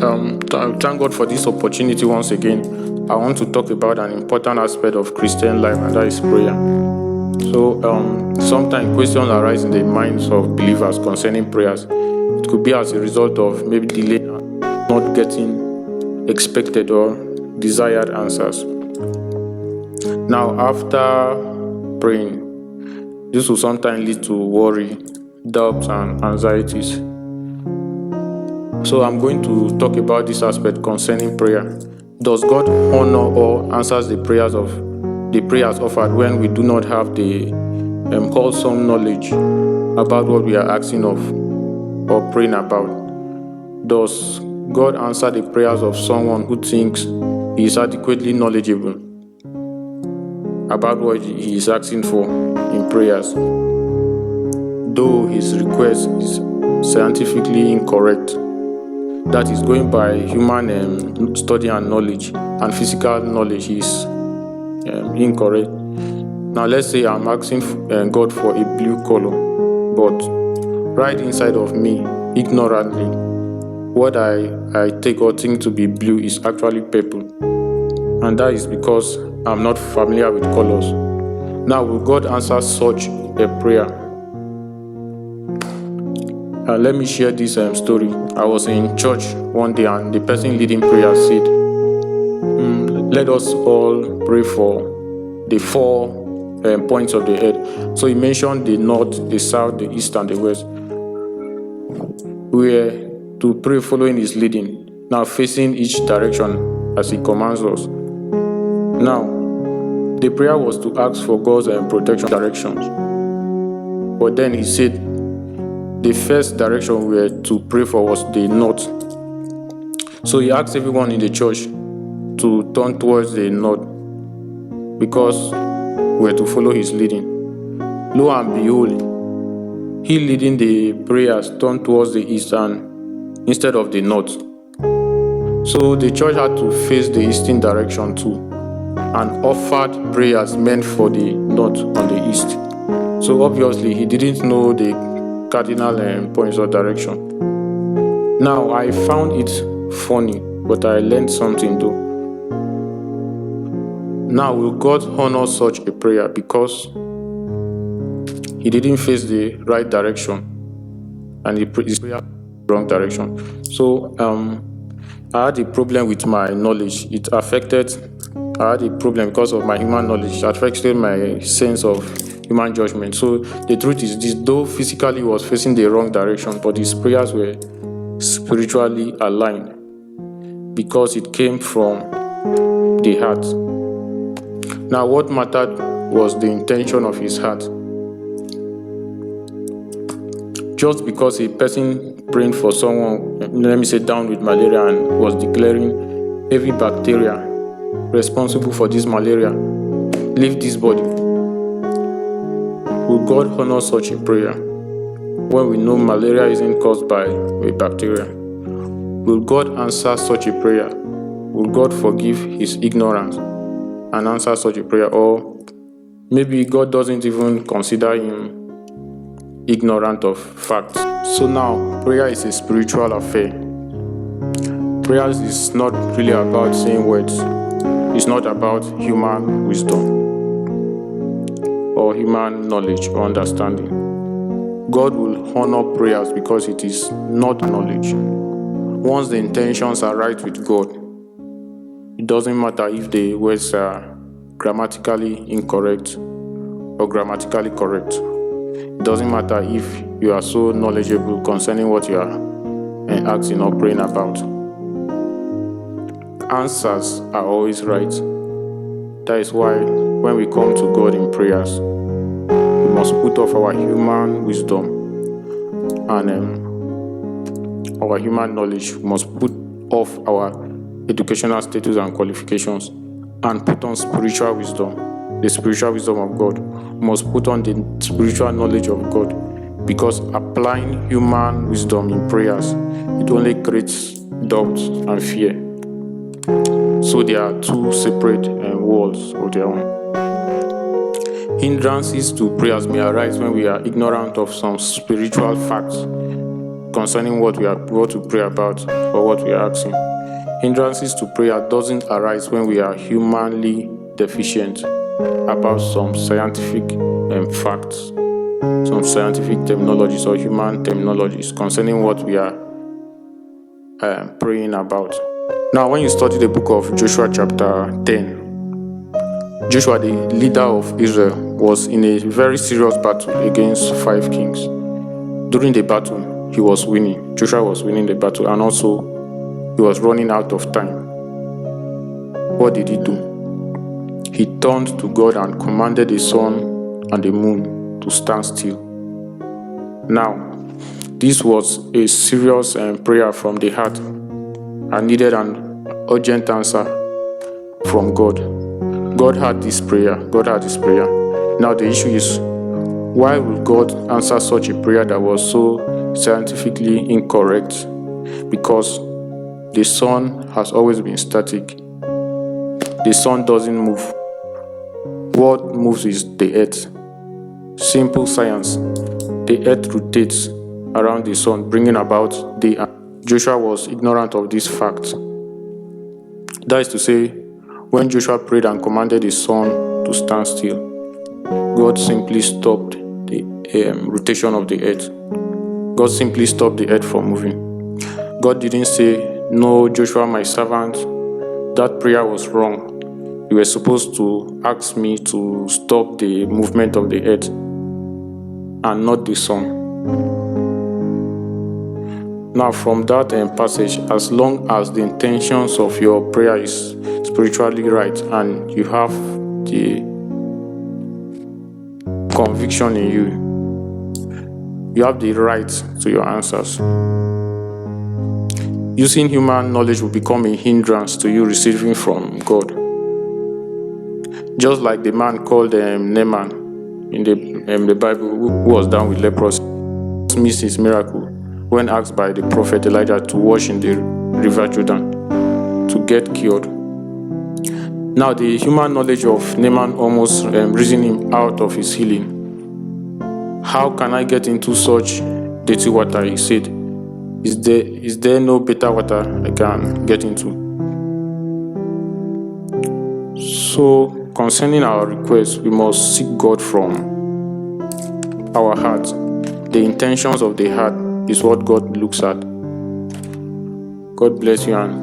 Thank God for this opportunity once again. I want to talk about an important aspect of Christian life, and that is prayer. So, sometimes questions arise in the minds of believers concerning prayers. It could be as a result of maybe delay, not getting expected or desired answers. Now, after praying, this will sometimes lead to worry, doubts, and anxieties. So I'm going to talk about this aspect concerning prayer. Does God honor or answers the prayers offered when we do not have the wholesome knowledge about what we are asking of or praying about? Does God answer the prayers of someone who thinks he is adequately knowledgeable about what he is asking for in prayers, though his request is scientifically incorrect? That is, going by human study and knowledge and physical knowledge is incorrect. Now let's say I'm asking God for a blue color, but right inside of me, ignorantly, what I take or think to be blue is actually purple, and that is because I'm not familiar with colors. Now, will God answer such a prayer? Let me share this story. I was in church one day, and the person leading prayer said, let us all pray for the 4 points of the head. So he mentioned the north, the south, the east, and the west. We were to pray following his leading, now facing each direction as he commands us. Now, the prayer was to ask for God's protection directions. But then he said, the first direction we were to pray for was the north. So he asked everyone in the church to turn towards the north because we were to follow his leading. Lo and behold, he leading the prayers turned towards the east and instead of the north. So the church had to face the eastern direction too and offered prayers meant for the north on the east. So obviously he didn't know the cardinal points or direction. Now, I found it funny, but I learned something though. Now, will God honor such a prayer because he didn't face the right direction and his prayer the wrong direction? So, I had a problem with my knowledge. I had a problem because of my human knowledge. It affected my sense of human judgment. So the truth is this: though physically he was facing the wrong direction, but his prayers were spiritually aligned because it came from the heart. Now, what mattered was the intention of his heart. Just because a person praying for someone, let me say, down with malaria and was declaring every bacteria responsible for this malaria leave this body, will God honor such a prayer when we know malaria isn't caused by a bacteria? Will God answer such a prayer? Will God forgive his ignorance and answer such a prayer? Or maybe God doesn't even consider him ignorant of facts. So now, prayer is a spiritual affair. Prayer is not really about saying words. It's not about human wisdom or human knowledge or understanding. God will honor prayers because it is not knowledge. Once the intentions are right with God, it doesn't matter if the words are grammatically incorrect or grammatically correct. It doesn't matter if you are so knowledgeable concerning what you are asking or praying about. Answers are always right. That is why when we come to God in prayers, we must put off our human wisdom and our human knowledge. We must put off our educational status and qualifications and put on spiritual wisdom, the spiritual wisdom of God. We must put on the spiritual knowledge of God, because applying human wisdom in prayers, it only creates doubt and fear. So there are two separate worlds of their own. Hindrances to prayers may arise when we are ignorant of some spiritual facts concerning what to pray about or what we are asking. Hindrances to prayer doesn't arise when we are humanly deficient about some scientific facts, some scientific terminologies or human terminologies concerning what we are praying about. Now, when you study the book of Joshua chapter 10, Joshua, the leader of Israel, was in a very serious battle against 5 kings. During the battle, he was winning. Joshua was winning the battle, and also he was running out of time. What did he do? He turned to God and commanded the sun and the moon to stand still. Now, this was a serious prayer from the heart and needed an urgent answer from God. God had this prayer. Now the issue is, why will God answer such a prayer that was so scientifically incorrect? Because the sun has always been static. The sun doesn't move. What moves is the earth. Simple science. The earth rotates around the sun, bringing about day. Joshua was ignorant of this fact. That is to say, when Joshua prayed and commanded the sun to stand still, God simply stopped the rotation of the earth. God simply stopped the earth from moving. God didn't say, "No, Joshua, my servant, that prayer was wrong. You were supposed to ask me to stop the movement of the earth and not the sun." Now, from that passage, as long as the intentions of your prayer is spiritually right and you have the conviction in you have the right to your answers. Using human knowledge will become a hindrance to you receiving from God. Just like the man called Naaman in the Bible who was down with leprosy, missed his miracle when asked by the prophet Elijah to wash in the river Jordan to get cured. Now, the human knowledge of Naaman almost reasoned him out of his healing. "How can I get into such dirty water?" he said. Is there no better water I can get into?" So, concerning our requests, we must seek God from our heart. The intentions of the heart is what God looks at. God bless you and